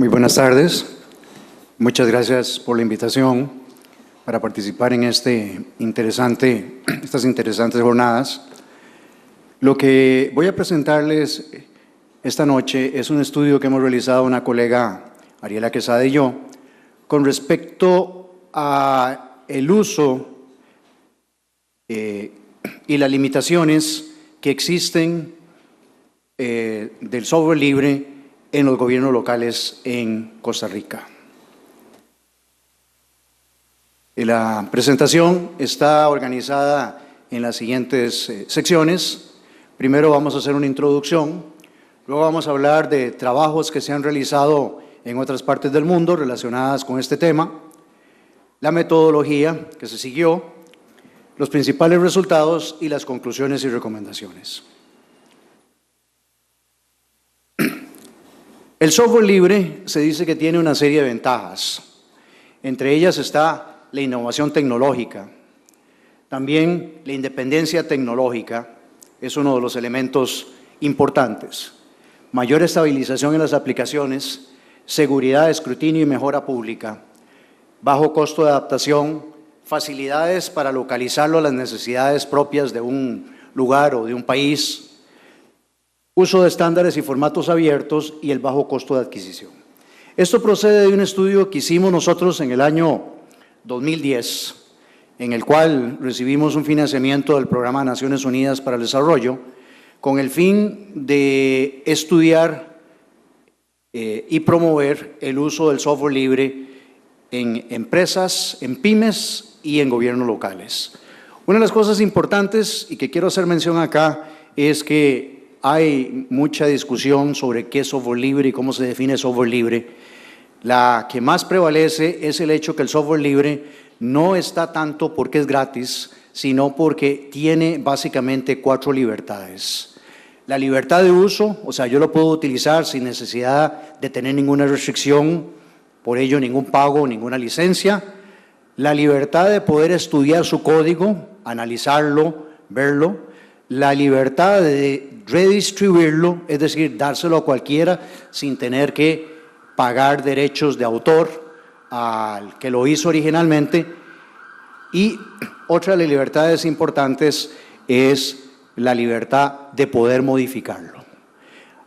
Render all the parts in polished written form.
Muy buenas tardes. Muchas gracias por la invitación para participar en estas interesantes jornadas. Lo que voy a presentarles esta noche es un estudio que hemos realizado una colega, Ariela Quesada y yo, con respecto a el uso y las limitaciones que existen del software libre en los gobiernos locales en Costa Rica. La presentación está organizada en las siguientes secciones. Primero vamos a hacer una introducción, luego vamos a hablar de trabajos que se han realizado en otras partes del mundo relacionadas con este tema, la metodología que se siguió, los principales resultados y las conclusiones y recomendaciones. El software libre se dice que tiene una serie de ventajas. Entre ellas está la innovación tecnológica. También la independencia tecnológica es uno de los elementos importantes. Mayor estabilización en las aplicaciones, seguridad, escrutinio y mejora pública, bajo costo de adaptación, facilidades para localizarlo a las necesidades propias de un lugar o de un país, uso de estándares y formatos abiertos y el bajo costo de adquisición. Esto procede de un estudio que hicimos nosotros en el año 2010, en el cual recibimos un financiamiento del Programa de Naciones Unidas para el Desarrollo, con el fin de estudiar y promover el uso del software libre en empresas, en pymes y en gobiernos locales. Una de las cosas importantes y que quiero hacer mención acá es que hay mucha discusión sobre qué es software libre y cómo se define software libre. La que más prevalece es el hecho que el software libre no está tanto porque es gratis, sino porque tiene básicamente 4 libertades. La libertad de uso, o sea, yo lo puedo utilizar sin necesidad de tener ninguna restricción, por ello ningún pago, ninguna licencia. La libertad de poder estudiar su código, analizarlo, verlo. La libertad de redistribuirlo, es decir, dárselo a cualquiera sin tener que pagar derechos de autor al que lo hizo originalmente. Y otra de las libertades importantes es la libertad de poder modificarlo.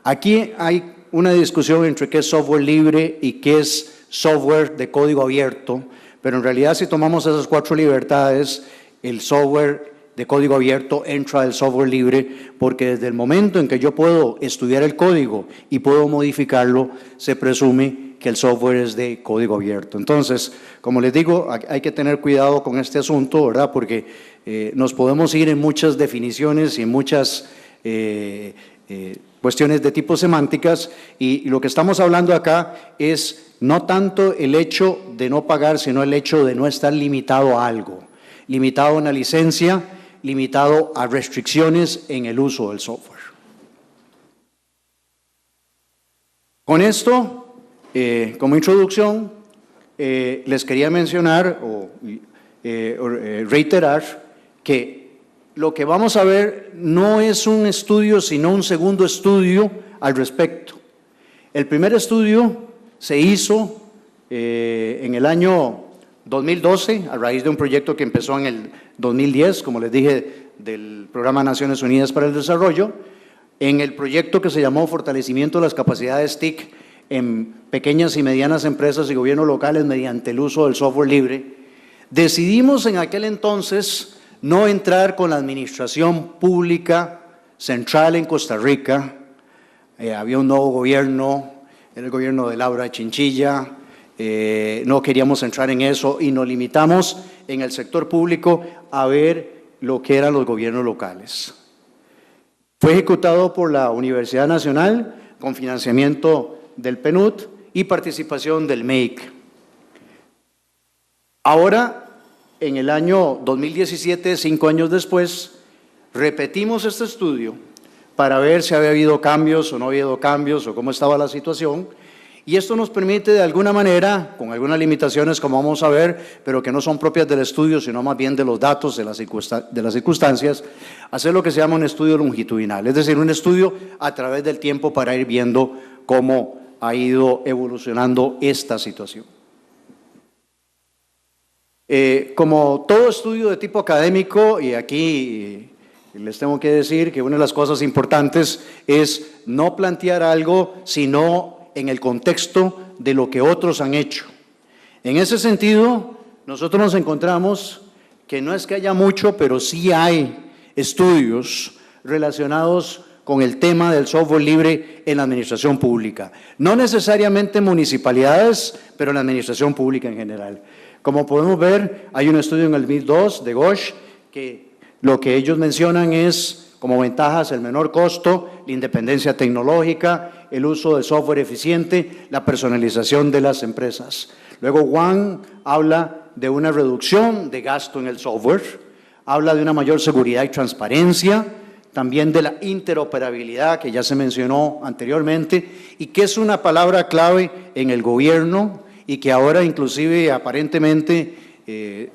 Aquí hay una discusión entre qué es software libre y qué es software de código abierto, pero en realidad si tomamos esas 4 libertades, el software de código abierto entra el software libre, porque desde el momento en que yo puedo estudiar el código y puedo modificarlo, se presume que el software es de código abierto. Entonces, como les digo, hay que tener cuidado con este asunto, ¿verdad? Porque nos podemos ir en muchas definiciones y en muchas cuestiones de tipo semánticas, y lo que estamos hablando acá es no tanto el hecho de no pagar, sino el hecho de no estar limitado a algo, limitado a una licencia, limitado a restricciones en el uso del software. Con esto, como introducción, les quería mencionar o reiterar que lo que vamos a ver no es un estudio, sino un segundo estudio al respecto. El primer estudio se hizo en el año 2012, a raíz de un proyecto que empezó en el 2010, como les dije, del Programa de Naciones Unidas para el Desarrollo, en el proyecto que se llamó Fortalecimiento de las Capacidades TIC en pequeñas y medianas empresas y gobiernos locales mediante el uso del software libre. Decidimos en aquel entonces no entrar con la administración pública central en Costa Rica. Había un nuevo gobierno, era el gobierno de Laura Chinchilla. No queríamos entrar en eso y nos limitamos en el sector público a ver lo que eran los gobiernos locales. Fue ejecutado por la Universidad Nacional con financiamiento del PNUD y participación del MEIC. Ahora, en el año 2017, 5 años después, repetimos este estudio para ver si había habido cambios o no había habido cambios o cómo estaba la situación. Y esto nos permite de alguna manera, con algunas limitaciones como vamos a ver, pero que no son propias del estudio, sino más bien de los datos, de las circunstancias, hacer lo que se llama un estudio longitudinal, es decir, un estudio a través del tiempo para ir viendo cómo ha ido evolucionando esta situación. Como todo estudio de tipo académico, y aquí les tengo que decir que una de las cosas importantes es no plantear algo, sino en el contexto de lo que otros han hecho. En ese sentido, nosotros nos encontramos que no es que haya mucho, pero sí hay estudios relacionados con el tema del software libre en la administración pública. No necesariamente municipalidades, pero en la administración pública en general. Como podemos ver, hay un estudio en el 2002 de Ghosh que lo que ellos mencionan es como ventajas el menor costo, la independencia tecnológica, el uso de software eficiente, la personalización de las empresas. Luego Wang habla de una reducción de gasto en el software, habla de una mayor seguridad y transparencia, también de la interoperabilidad que ya se mencionó anteriormente y que es una palabra clave en el gobierno y que ahora inclusive aparentemente,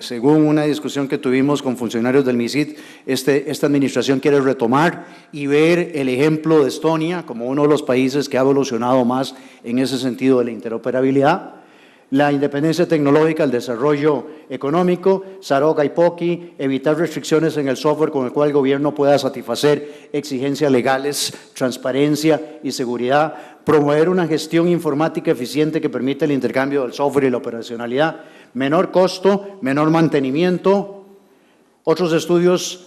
según una discusión que tuvimos con funcionarios del MISID, esta administración quiere retomar y ver el ejemplo de Estonia como uno de los países que ha evolucionado más en ese sentido de la interoperabilidad. La independencia tecnológica, el desarrollo económico, Saroga y Poki, evitar restricciones en el software con el cual el gobierno pueda satisfacer exigencias legales, transparencia y seguridad, promover una gestión informática eficiente que permita el intercambio del software y la operacionalidad, menor costo, menor mantenimiento. Otros estudios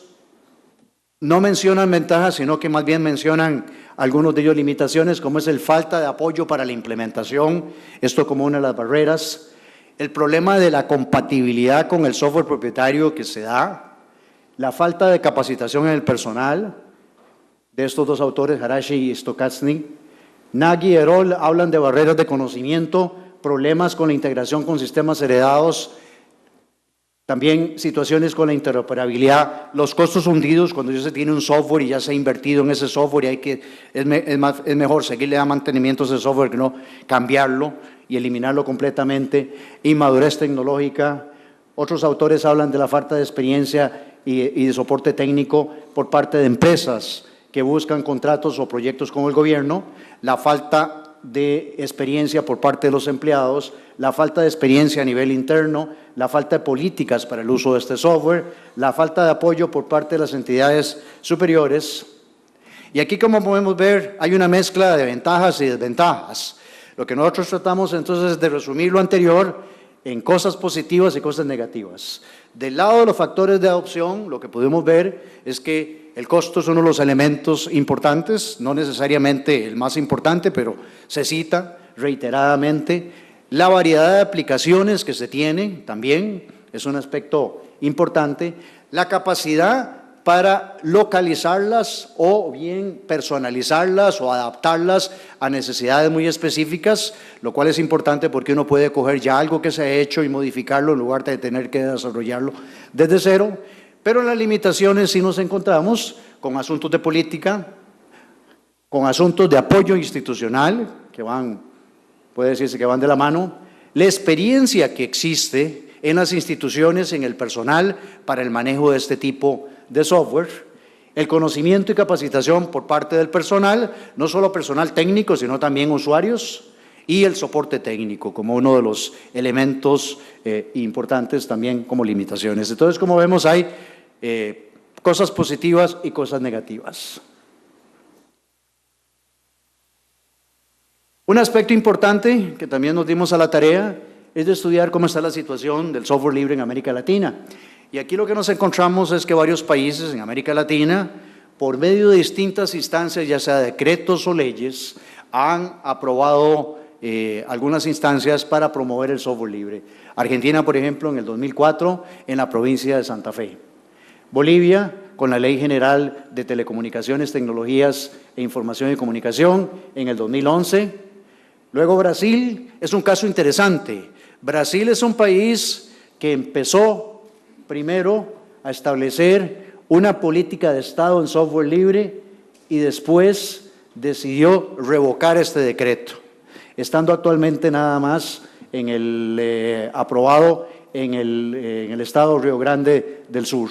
no mencionan ventajas, sino que más bien mencionan algunos de ellos limitaciones, como es el falta de apoyo para la implementación, esto como una de las barreras, el problema de la compatibilidad con el software propietario que se da, la falta de capacitación en el personal, de estos dos autores, Harashi y Stokatsny. Nagy y Erol hablan de barreras de conocimiento, problemas con la integración con sistemas heredados, también situaciones con la interoperabilidad, los costos hundidos cuando ya se tiene un software y ya se ha invertido en ese software y es mejor seguirle dando mantenimiento a ese software que no cambiarlo y eliminarlo completamente. Inmadurez tecnológica. Otros autores hablan de la falta de experiencia y de soporte técnico por parte de empresas que buscan contratos o proyectos con el gobierno, la falta de experiencia por parte de los empleados, la falta de experiencia a nivel interno, la falta de políticas para el uso de este software, la falta de apoyo por parte de las entidades superiores. Y aquí, como podemos ver, hay una mezcla de ventajas y desventajas. Lo que nosotros tratamos entonces es de resumir lo anterior en cosas positivas y cosas negativas. Del lado de los factores de adopción, lo que podemos ver es que el costo es uno de los elementos importantes, no necesariamente el más importante, pero se cita reiteradamente. La variedad de aplicaciones que se tiene también es un aspecto importante. La capacidad para localizarlas o bien personalizarlas o adaptarlas a necesidades muy específicas, lo cual es importante porque uno puede coger ya algo que se ha hecho y modificarlo en lugar de tener que desarrollarlo desde cero. Pero en las limitaciones sí nos encontramos con asuntos de política, con asuntos de apoyo institucional, que puede decirse que van de la mano, la experiencia que existe en las instituciones, en el personal, para el manejo de este tipo de software, el conocimiento y capacitación por parte del personal, no solo personal técnico, sino también usuarios, y el soporte técnico como uno de los elementos importantes también como limitaciones. Entonces, como vemos, hay cosas positivas y cosas negativas. Un aspecto importante que también nos dimos a la tarea es de estudiar cómo está la situación del software libre en América Latina. Y aquí lo que nos encontramos es que varios países en América Latina, por medio de distintas instancias, ya sea decretos o leyes, han aprobado algunas instancias para promover el software libre. Argentina, por ejemplo, en el 2004, en la provincia de Santa Fe. Bolivia, con la Ley General de Telecomunicaciones, Tecnologías e Información y Comunicación, en el 2011. Luego Brasil, es un caso interesante. Brasil es un país que empezó primero a establecer una política de Estado en software libre y después decidió revocar este decreto, estando actualmente nada más en aprobado en el estado Río Grande del Sur.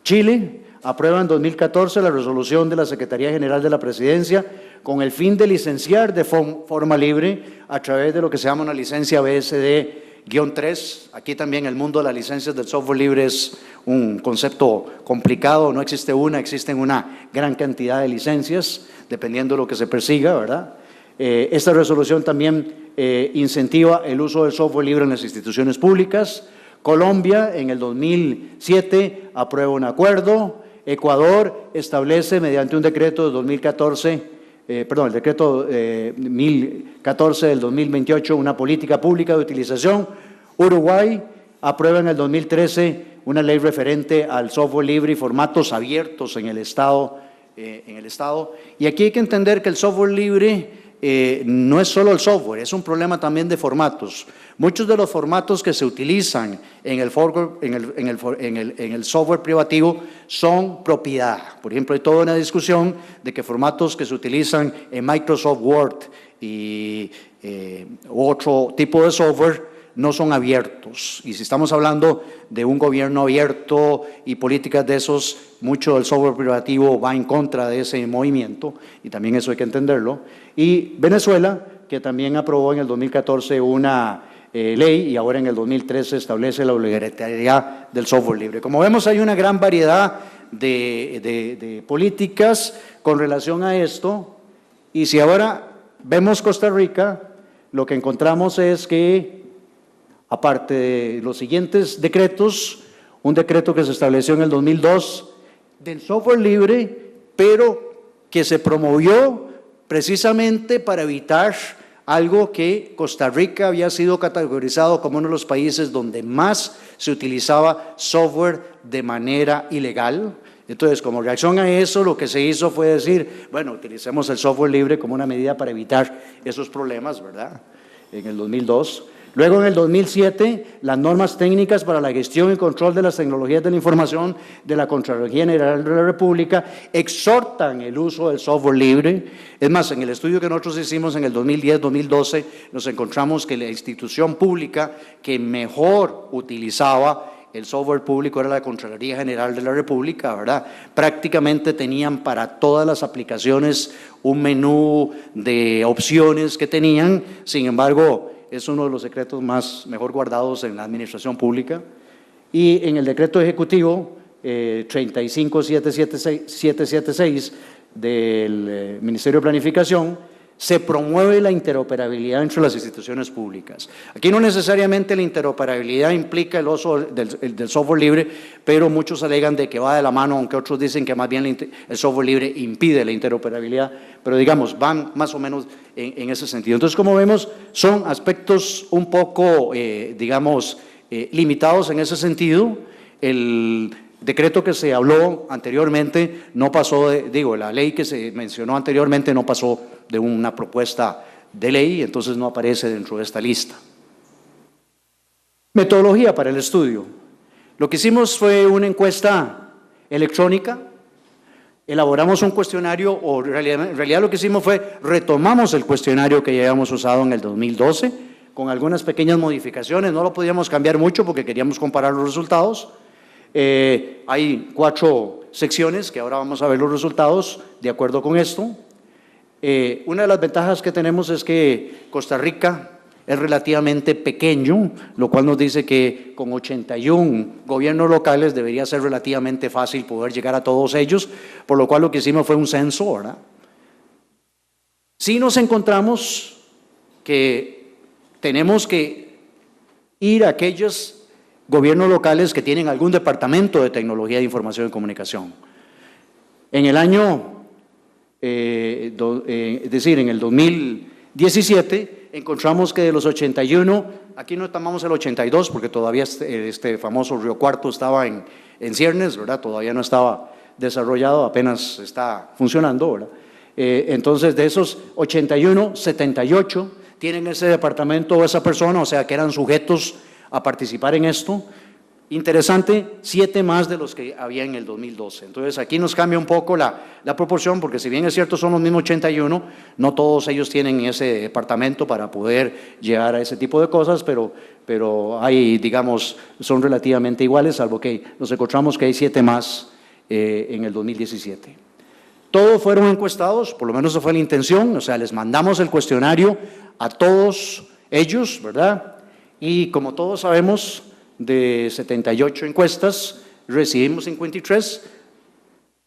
Chile aprueba en 2014 la resolución de la Secretaría General de la Presidencia con el fin de licenciar de forma libre a través de lo que se llama una licencia BSD-3. Aquí también el mundo de las licencias del software libre es un concepto complicado, no existe una, existen una gran cantidad de licencias, dependiendo de lo que se persiga, ¿verdad? Esta resolución también incentiva el uso del software libre en las instituciones públicas. Colombia, en el 2007, aprueba un acuerdo. Ecuador establece, mediante un decreto de 2014, el decreto 1014 del 2028, una política pública de utilización. Uruguay aprueba en el 2013 una ley referente al software libre y formatos abiertos en el Estado. Y aquí hay que entender que el software libre no es solo el software, es un problema también de formatos. Muchos de los formatos que se utilizan en el software privativo son propiedad. Por ejemplo, hay toda una discusión de que formatos que se utilizan en Microsoft Word y otro tipo de software no son abiertos. Y si estamos hablando de un gobierno abierto y políticas de esos, mucho del software privativo va en contra de ese movimiento, y también eso hay que entenderlo. Y Venezuela, que también aprobó en el 2014 una ley, y ahora en el 2013 establece la obligatoriedad del software libre. Como vemos, hay una gran variedad de políticas con relación a esto, y si ahora vemos Costa Rica, lo que encontramos es que, aparte de los siguientes decretos, un decreto que se estableció en el 2002 del software libre, pero que se promovió precisamente para evitar algo que Costa Rica había sido categorizado como uno de los países donde más se utilizaba software de manera ilegal. Entonces, como reacción a eso, lo que se hizo fue decir, bueno, utilicemos el software libre como una medida para evitar esos problemas, ¿verdad? En el 2002. Luego, en el 2007, las normas técnicas para la gestión y control de las tecnologías de la información de la Contraloría General de la República exhortan el uso del software libre. Es más, en el estudio que nosotros hicimos en el 2010-2012, nos encontramos que la institución pública que mejor utilizaba el software público era la Contraloría General de la República, ¿verdad? Prácticamente tenían para todas las aplicaciones un menú de opciones que tenían. Sin embargo, es uno de los secretos mejor guardados en la administración pública. Y en el decreto ejecutivo 35776 del Ministerio de Planificación se promueve la interoperabilidad entre las instituciones públicas. Aquí no necesariamente la interoperabilidad implica el uso del software libre, pero muchos alegan de que va de la mano, aunque otros dicen que más bien el software libre impide la interoperabilidad, pero digamos, van más o menos en ese sentido. Entonces, como vemos, son aspectos un poco, limitados en ese sentido. El decreto que se habló anteriormente no pasó la ley que se mencionó anteriormente no pasó de una propuesta de ley, entonces no aparece dentro de esta lista. Metodología para el estudio. Lo que hicimos fue una encuesta electrónica, elaboramos un cuestionario, o en realidad lo que hicimos fue retomamos el cuestionario que ya habíamos usado en el 2012, con algunas pequeñas modificaciones, no lo podíamos cambiar mucho porque queríamos comparar los resultados. Hay 4 secciones que ahora vamos a ver los resultados de acuerdo con esto. Una de las ventajas que tenemos es que Costa Rica es relativamente pequeño, lo cual nos dice que con 81 gobiernos locales debería ser relativamente fácil poder llegar a todos ellos, por lo cual lo que hicimos fue un censo, ¿verdad? Sí nos encontramos que tenemos que ir a aquellos gobiernos locales que tienen algún departamento de tecnología de información y comunicación. En el año, en el 2017, encontramos que de los 81, aquí no tomamos el 82 porque todavía este famoso Río Cuarto estaba en ciernes, ¿verdad? Todavía no estaba desarrollado, apenas está funcionando, ¿verdad? Entonces, de esos 81, 78 tienen ese departamento o esa persona, o sea, que eran sujetos a participar en esto. Interesante, 7 más de los que había en el 2012. Entonces, aquí nos cambia un poco la proporción, porque si bien es cierto son los mismos 81, no todos ellos tienen ese departamento para poder llegar a ese tipo de cosas, pero hay, digamos, son relativamente iguales, salvo que nos encontramos que hay 7 más en el 2017. Todos fueron encuestados, por lo menos esa fue la intención, o sea, les mandamos el cuestionario a todos ellos, ¿verdad? Y como todos sabemos, de 78 encuestas, recibimos 53,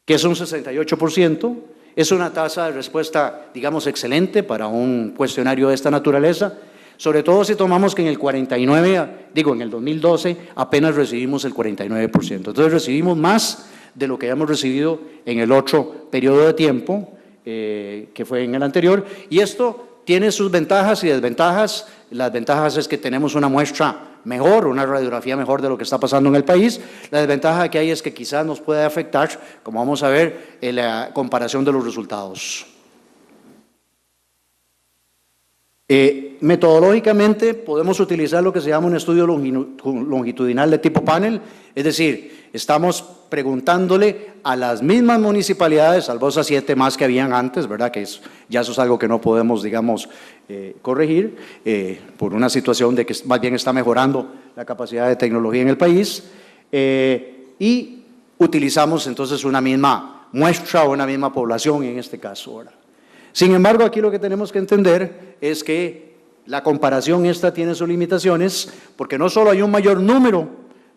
que es un 68%. Es una tasa de respuesta, digamos, excelente para un cuestionario de esta naturaleza, sobre todo si tomamos que en el 49, en el 2012, apenas recibimos el 49%. Entonces recibimos más de lo que habíamos recibido en el otro periodo de tiempo, que fue en el anterior, y esto tiene sus ventajas y desventajas. Las ventajas es que tenemos una muestra mejor, una radiografía mejor de lo que está pasando en el país. La desventaja que hay es que quizás nos puede afectar, como vamos a ver, en la comparación de los resultados. Metodológicamente podemos utilizar lo que se llama un estudio longitudinal de tipo panel, es decir, estamos preguntándole a las mismas municipalidades, salvo esas 7 más que habían antes, ¿verdad? Que ya eso es algo que no podemos, digamos, corregir por una situación de que más bien está mejorando la capacidad de tecnología en el país, y utilizamos entonces una misma muestra o una misma población en este caso, ¿verdad? Sin embargo, aquí lo que tenemos que entender es que la comparación esta tiene sus limitaciones, porque no solo hay un mayor número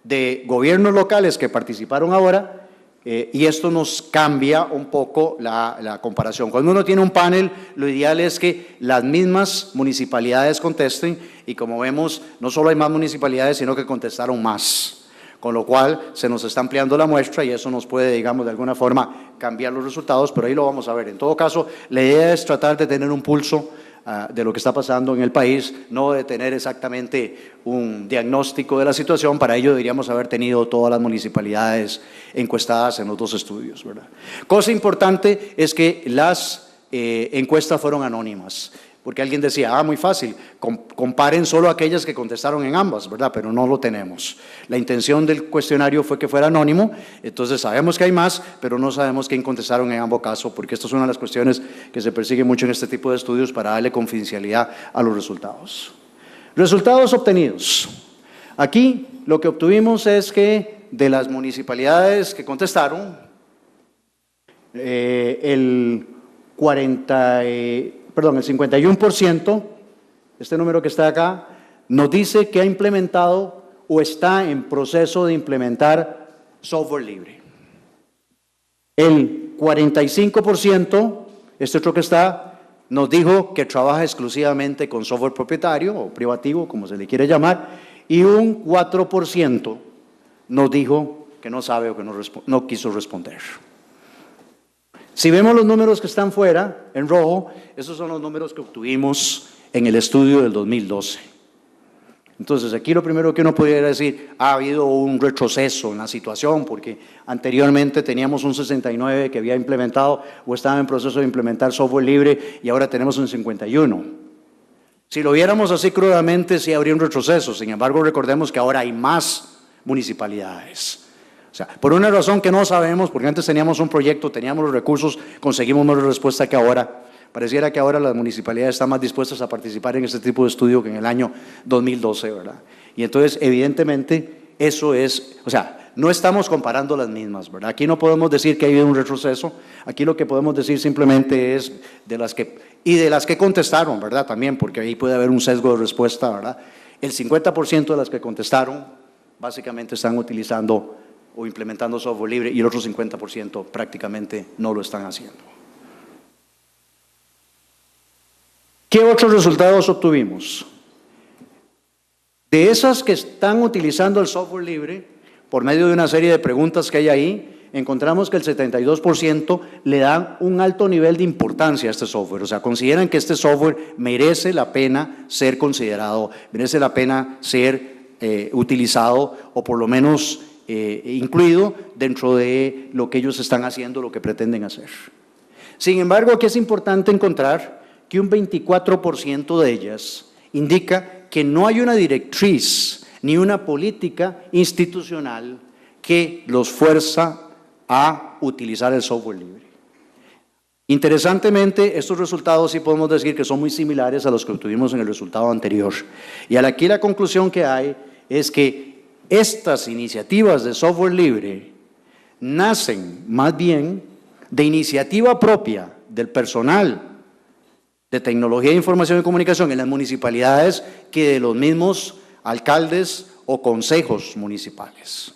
de gobiernos locales que participaron ahora, y esto nos cambia un poco la comparación. Cuando uno tiene un panel, lo ideal es que las mismas municipalidades contesten, y como vemos, no solo hay más municipalidades, sino que contestaron más, con lo cual se nos está ampliando la muestra y eso nos puede, digamos, de alguna forma cambiar los resultados, pero ahí lo vamos a ver. En todo caso, la idea es tratar de tener un pulso de lo que está pasando en el país, no de tener exactamente un diagnóstico de la situación. Para ello deberíamos haber tenido todas las municipalidades encuestadas en los 2 estudios, ¿verdad? Cosa importante es que las encuestas fueron anónimas, porque alguien decía, muy fácil, comparen solo aquellas que contestaron en ambas, ¿verdad? Pero no lo tenemos. La intención del cuestionario fue que fuera anónimo, entonces sabemos que hay más, pero no sabemos quién contestaron en ambos casos, porque esto es una de las cuestiones que se persigue mucho en este tipo de estudios para darle confidencialidad a los resultados. Resultados obtenidos. Aquí lo que obtuvimos es que de las municipalidades que contestaron, el 51%, este número que está acá, nos dice que ha implementado o está en proceso de implementar software libre. El 45%, este otro que está, nos dijo que trabaja exclusivamente con software propietario o privativo, como se le quiere llamar, y un 4% nos dijo que no sabe o que no quiso responder. Si vemos los números que están fuera, en rojo, esos son los números que obtuvimos en el estudio del 2012. Entonces, aquí lo primero que uno pudiera decir, ha habido un retroceso en la situación, porque anteriormente teníamos un 69 que había implementado o estaba en proceso de implementar software libre y ahora tenemos un 51. Si lo viéramos así crudamente, sí habría un retroceso. Sin embargo, recordemos que ahora hay más municipalidades. O sea, por una razón que no sabemos, porque antes teníamos un proyecto, teníamos los recursos, conseguimos más respuesta que ahora. Pareciera que ahora las municipalidades están más dispuestas a participar en este tipo de estudio que en el año 2012, ¿verdad? Y entonces, evidentemente, eso es, o sea, no estamos comparando las mismas, ¿verdad? Aquí no podemos decir que hay un retroceso, aquí lo que podemos decir simplemente es de las que contestaron, ¿verdad? También, porque ahí puede haber un sesgo de respuesta, ¿verdad? El 50% de las que contestaron, básicamente están utilizando o implementando software libre, y el otro 50% prácticamente no lo están haciendo. ¿Qué otros resultados obtuvimos? De esas que están utilizando el software libre, por medio de una serie de preguntas que hay ahí, encontramos que el 72% le dan un alto nivel de importancia a este software, o sea, consideran que este software merece la pena ser considerado, merece la pena ser utilizado o por lo menos incluido dentro de lo que ellos están haciendo, lo que pretenden hacer. Sin embargo, aquí es importante encontrar que un 24% de ellas indica que no hay una directriz ni una política institucional que los fuerza a utilizar el software libre. Interesantemente, estos resultados sí podemos decir que son muy similares a los que obtuvimos en el resultado anterior. Y aquí la conclusión que hay es que estas iniciativas de software libre nacen más bien de iniciativa propia del personal de tecnología de información y comunicación en las municipalidades que de los mismos alcaldes o consejos municipales.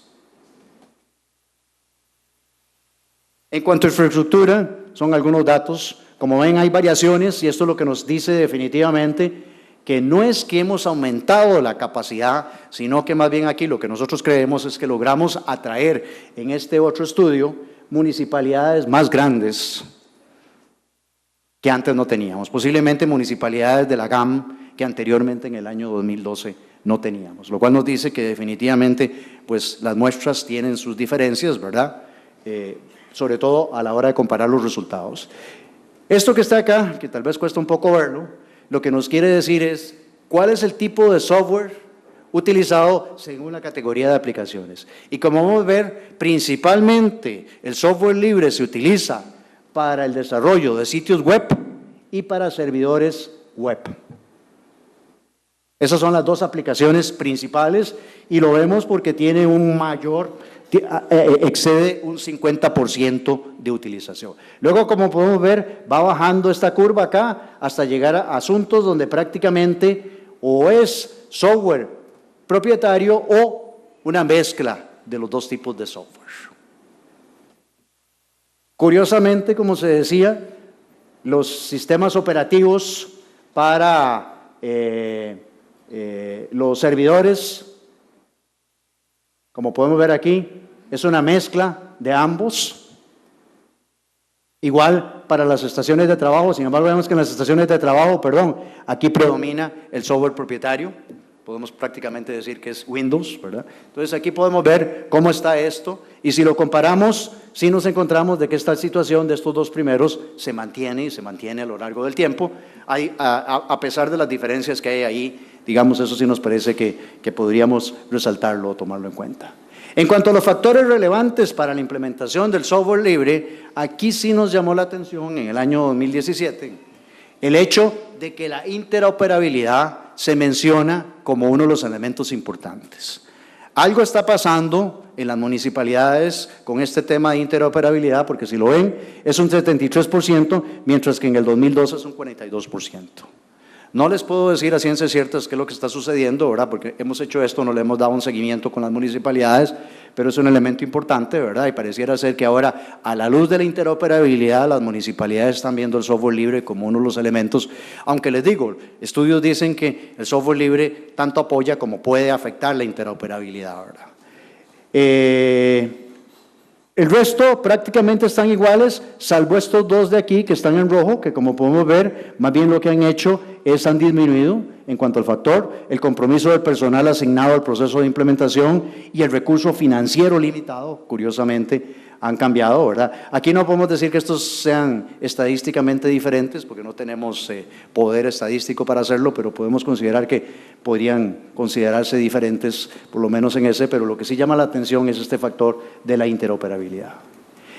En cuanto a infraestructura, son algunos datos. Como ven, hay variaciones y esto es lo que nos dice definitivamente que no es que hemos aumentado la capacidad, sino que más bien aquí lo que nosotros creemos es que logramos atraer en este otro estudio municipalidades más grandes que antes no teníamos, posiblemente municipalidades de la GAM que anteriormente en el año 2012 no teníamos, lo cual nos dice que definitivamente pues las muestras tienen sus diferencias, ¿verdad? Sobre todo a la hora de comparar los resultados. Esto que está acá, que tal vez cuesta un poco verlo, lo que nos quiere decir es cuál es el tipo de software utilizado según la categoría de aplicaciones. Y como vamos a ver, principalmente el software libre se utiliza para el desarrollo de sitios web y para servidores web. Esas son las dos aplicaciones principales y lo vemos porque tiene un mayor, excede un 50% de utilización. Luego, como podemos ver, va bajando esta curva acá hasta llegar a asuntos donde prácticamente o es software propietario o una mezcla de los dos tipos de software. Curiosamente, como se decía, los sistemas operativos para los servidores, como podemos ver aquí, es una mezcla de ambos. Igual para las estaciones de trabajo, sin embargo vemos que en las estaciones de trabajo, aquí predomina el software propietario. Podemos prácticamente decir que es Windows, ¿verdad? Entonces aquí podemos ver cómo está esto y si lo comparamos, sí nos encontramos de que esta situación de estos dos primeros se mantiene y se mantiene a lo largo del tiempo, a pesar de las diferencias que hay ahí, digamos, eso sí nos parece que podríamos resaltarlo o tomarlo en cuenta. En cuanto a los factores relevantes para la implementación del software libre, aquí sí nos llamó la atención en el año 2017 el hecho de que la interoperabilidad se menciona como uno de los elementos importantes. Algo está pasando en las municipalidades con este tema de interoperabilidad, porque si lo ven, es un 73%, mientras que en el 2012 es un 42%. No les puedo decir a ciencia cierta qué es lo que está sucediendo, ¿verdad? Porque hemos hecho esto, no le hemos dado un seguimiento con las municipalidades, pero es un elemento importante, ¿verdad? Y pareciera ser que ahora, a la luz de la interoperabilidad, las municipalidades están viendo el software libre como uno de los elementos, aunque les digo, estudios dicen que el software libre tanto apoya como puede afectar la interoperabilidad, ¿verdad? El resto prácticamente están iguales, salvo estos dos de aquí que están en rojo, que como podemos ver, más bien lo que han hecho es han disminuido en cuanto al factor, el compromiso del personal asignado al proceso de implementación y el recurso financiero limitado, curiosamente, han cambiado, ¿verdad? Aquí no podemos decir que estos sean estadísticamente diferentes, porque no tenemos poder estadístico para hacerlo, pero podemos considerar que podrían considerarse diferentes, por lo menos en ese, pero lo que sí llama la atención es este factor de la interoperabilidad.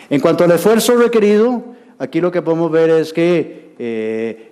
En cuanto al esfuerzo requerido, aquí lo que podemos ver es que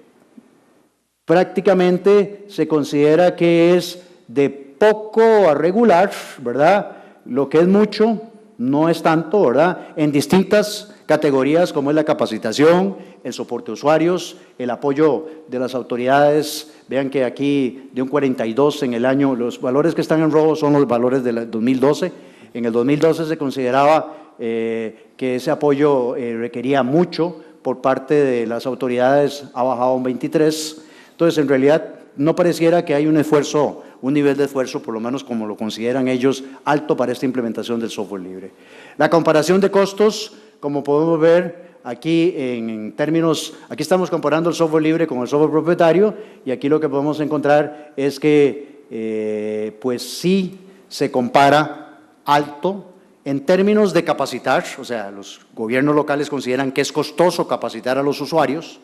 prácticamente se considera que es de poco a regular, ¿verdad? Lo que es mucho no es tanto, ¿verdad? En distintas categorías como es la capacitación, el soporte a usuarios, el apoyo de las autoridades. Vean que aquí de un 42 en el año, los valores que están en rojo son los valores del 2012. En el 2012 se consideraba que ese apoyo requería mucho por parte de las autoridades, ha bajado a un 23. Entonces, en realidad, no pareciera que hay un esfuerzo, un nivel de esfuerzo, por lo menos como lo consideran ellos, alto para esta implementación del software libre. La comparación de costos, como podemos ver aquí en términos, aquí estamos comparando el software libre con el software propietario y aquí lo que podemos encontrar es que pues sí se compara alto en términos de capacitar, o sea, los gobiernos locales consideran que es costoso capacitar a los usuarios,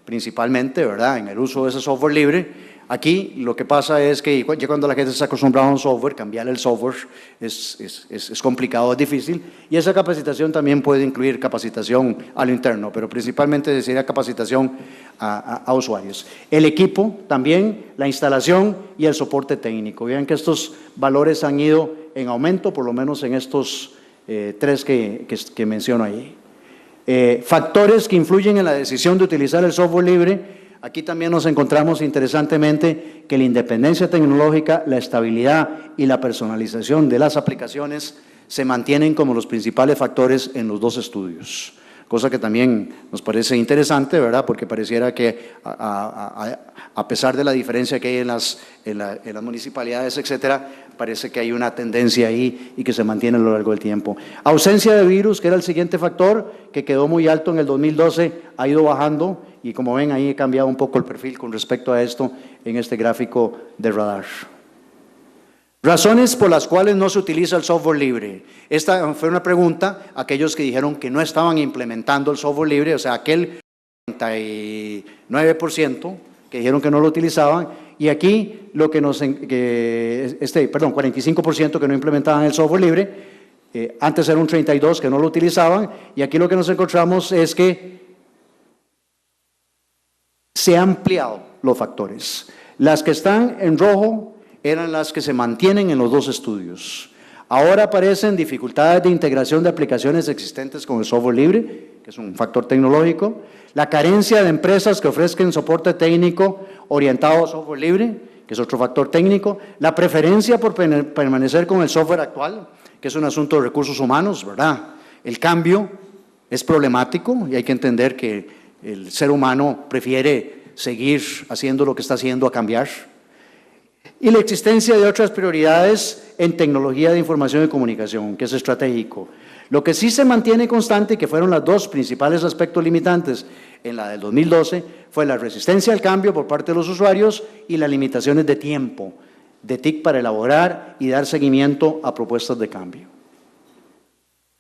principalmente, ¿verdad?, en el uso de ese software libre. Aquí lo que pasa es que ya cuando la gente se acostumbrada a un software, cambiar el software es complicado, es difícil, y esa capacitación también puede incluir capacitación a lo interno, pero principalmente sería capacitación a usuarios. El equipo también, la instalación y el soporte técnico. Vean que estos valores han ido en aumento, por lo menos en estos tres que menciono ahí. Factores que influyen en la decisión de utilizar el software libre. Aquí también nos encontramos interesantemente que la independencia tecnológica, la estabilidad y la personalización de las aplicaciones se mantienen como los principales factores en los dos estudios. Cosa que también nos parece interesante, ¿verdad? Porque pareciera que a pesar de la diferencia que hay en las municipalidades, etcétera, parece que hay una tendencia ahí y que se mantiene a lo largo del tiempo. Ausencia de virus, que era el siguiente factor, que quedó muy alto en el 2012, ha ido bajando y como ven ahí he cambiado un poco el perfil con respecto a esto en este gráfico de radar. Razones por las cuales no se utiliza el software libre. Esta fue una pregunta a aquellos que dijeron que no estaban implementando el software libre, o sea, aquel 49% que dijeron que no lo utilizaban, y aquí lo que 45% que no implementaban el software libre, antes era un 32% que no lo utilizaban, y aquí lo que nos encontramos es que se han ampliado los factores. Las que están en rojo eran las que se mantienen en los dos estudios. Ahora aparecen dificultades de integración de aplicaciones existentes con el software libre, que es un factor tecnológico, la carencia de empresas que ofrezcan soporte técnico orientado a software libre, que es otro factor técnico, la preferencia por permanecer con el software actual, que es un asunto de recursos humanos, ¿verdad? El cambio es problemático y hay que entender que el ser humano prefiere seguir haciendo lo que está haciendo a cambiar. Y la existencia de otras prioridades en tecnología de información y comunicación, que es estratégico. Lo que sí se mantiene constante, que fueron los dos principales aspectos limitantes en la del 2012, fue la resistencia al cambio por parte de los usuarios y las limitaciones de tiempo de TIC para elaborar y dar seguimiento a propuestas de cambio.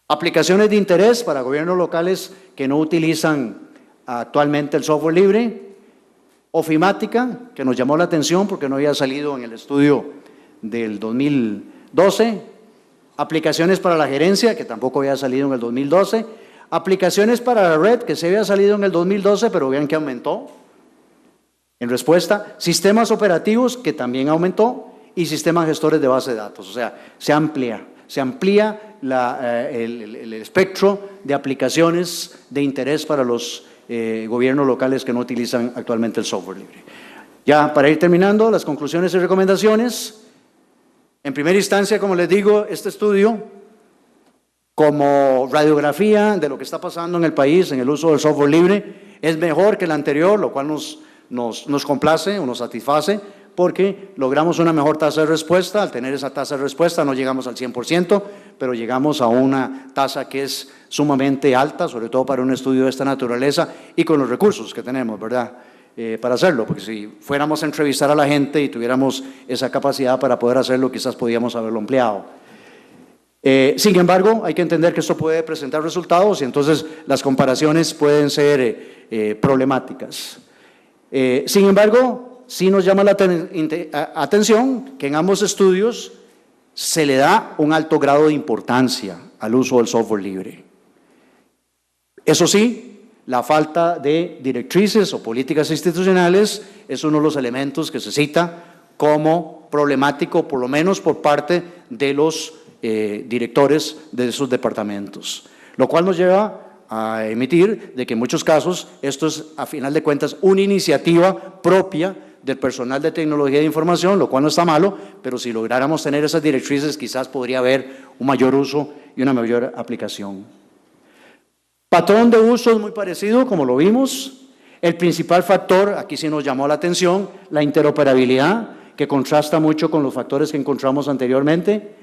Aplicaciones de interés para gobiernos locales que no utilizan actualmente el software libre. Ofimática, que nos llamó la atención porque no había salido en el estudio del 2012. Aplicaciones para la gerencia, que tampoco había salido en el 2012. Aplicaciones para la red, que se había salido en el 2012, pero vean que aumentó. En respuesta, sistemas operativos, que también aumentó, y sistemas gestores de base de datos. O sea, se amplía el espectro de aplicaciones de interés para los gobiernos locales que no utilizan actualmente el software libre. Ya para ir terminando, las conclusiones y recomendaciones. En primera instancia, como les digo, este estudio, como radiografía de lo que está pasando en el país en el uso del software libre, es mejor que el anterior, lo cual nos complace o nos satisface, porque logramos una mejor tasa de respuesta. Al tener esa tasa de respuesta no llegamos al 100%, pero llegamos a una tasa que es sumamente alta, sobre todo para un estudio de esta naturaleza y con los recursos que tenemos, ¿verdad? Para hacerlo, porque si fuéramos a entrevistar a la gente y tuviéramos esa capacidad para poder hacerlo, quizás podíamos haberlo empleado. Sin embargo, hay que entender que esto puede presentar resultados y entonces las comparaciones pueden ser problemáticas. Sin embargo, sí nos llama la atención que en ambos estudios se le da un alto grado de importancia al uso del software libre. Eso sí, la falta de directrices o políticas institucionales es uno de los elementos que se cita como problemático, por lo menos por parte de los directores de esos departamentos, lo cual nos lleva a emitir de que en muchos casos esto es, a final de cuentas, una iniciativa propia del personal de tecnología de información, lo cual no está malo, pero si lográramos tener esas directrices quizás podría haber un mayor uso y una mayor aplicación. Patrón de uso es muy parecido, como lo vimos. El principal factor, aquí sí nos llamó la atención, la interoperabilidad, que contrasta mucho con los factores que encontramos anteriormente.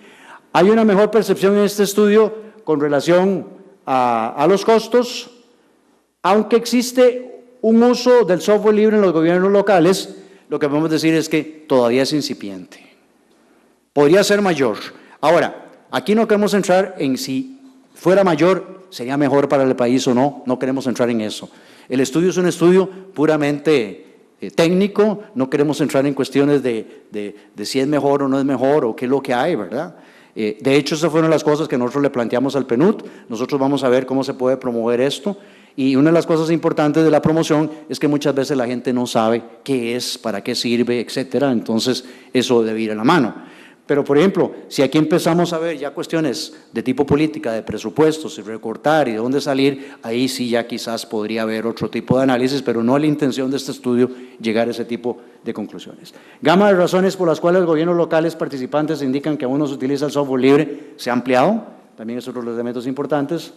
Hay una mejor percepción en este estudio con relación a los costos, aunque existe un uso del software libre en los gobiernos locales, lo que podemos decir es que todavía es incipiente. Podría ser mayor. Ahora, aquí no queremos entrar en si fuera mayor, sería mejor para el país o no, no queremos entrar en eso. El estudio es un estudio puramente técnico, no queremos entrar en cuestiones de si es mejor o no es mejor o qué es lo que hay, ¿verdad? De hecho, esas fueron las cosas que nosotros le planteamos al PNUD. Nosotros vamos a ver cómo se puede promover esto. Y una de las cosas importantes de la promoción es que muchas veces la gente no sabe qué es, para qué sirve, etcétera. Entonces, eso debe ir a la mano. Pero, por ejemplo, si aquí empezamos a ver ya cuestiones de tipo política, de presupuestos, y recortar y de dónde salir, ahí sí ya quizás podría haber otro tipo de análisis, pero no es la intención de este estudio llegar a ese tipo de conclusiones. Gama de razones por las cuales los gobiernos locales participantes indican que aún no se utiliza el software libre se ha ampliado, también es otro de los elementos importantes.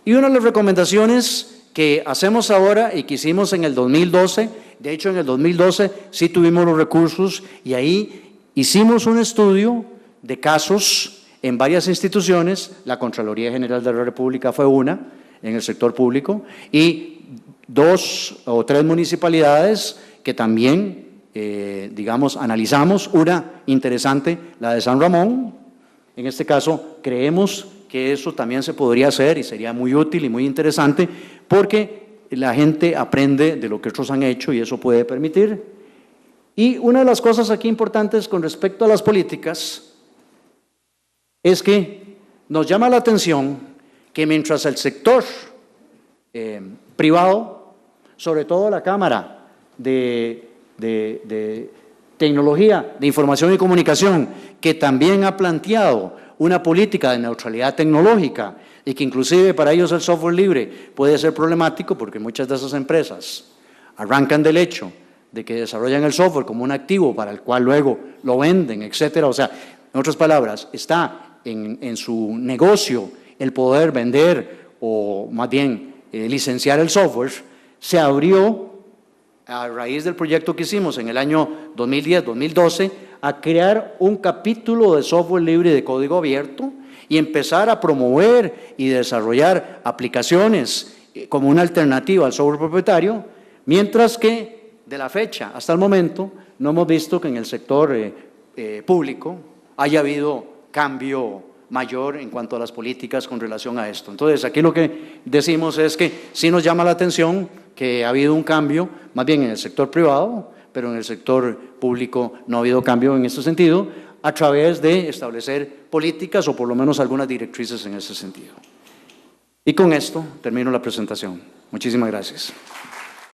Y una de las recomendaciones que hacemos ahora y que hicimos en el 2012, de hecho en el 2012 sí tuvimos los recursos y ahí hicimos un estudio de casos en varias instituciones, la Contraloría General de la República fue una, en el sector público, y 2 o 3 municipalidades que también, digamos, analizamos, una interesante, la de San Ramón. En este caso, creemos que eso también se podría hacer y sería muy útil y muy interesante porque la gente aprende de lo que otros han hecho y eso puede permitir. Y una de las cosas aquí importantes con respecto a las políticas es que nos llama la atención que mientras el sector privado, sobre todo la Cámara de Tecnología, de Información y Comunicación, que también ha planteado una política de neutralidad tecnológica y que inclusive para ellos el software libre puede ser problemático porque muchas de esas empresas arrancan del hecho de que desarrollan el software como un activo para el cual luego lo venden, etcétera. O sea, en otras palabras, está en su negocio el poder vender o más bien licenciar el software. Se abrió a raíz del proyecto que hicimos en el año 2010-2012 a crear un capítulo de software libre de código abierto y empezar a promover y desarrollar aplicaciones como una alternativa al software propietario, mientras que de la fecha hasta el momento no hemos visto que en el sector público haya habido cambio mayor en cuanto a las políticas con relación a esto. Entonces, aquí lo que decimos es que sí nos llama la atención que ha habido un cambio, más bien en el sector privado, pero en el sector público no ha habido cambio en este sentido, a través de establecer políticas o por lo menos algunas directrices en ese sentido. Y con esto termino la presentación. Muchísimas gracias.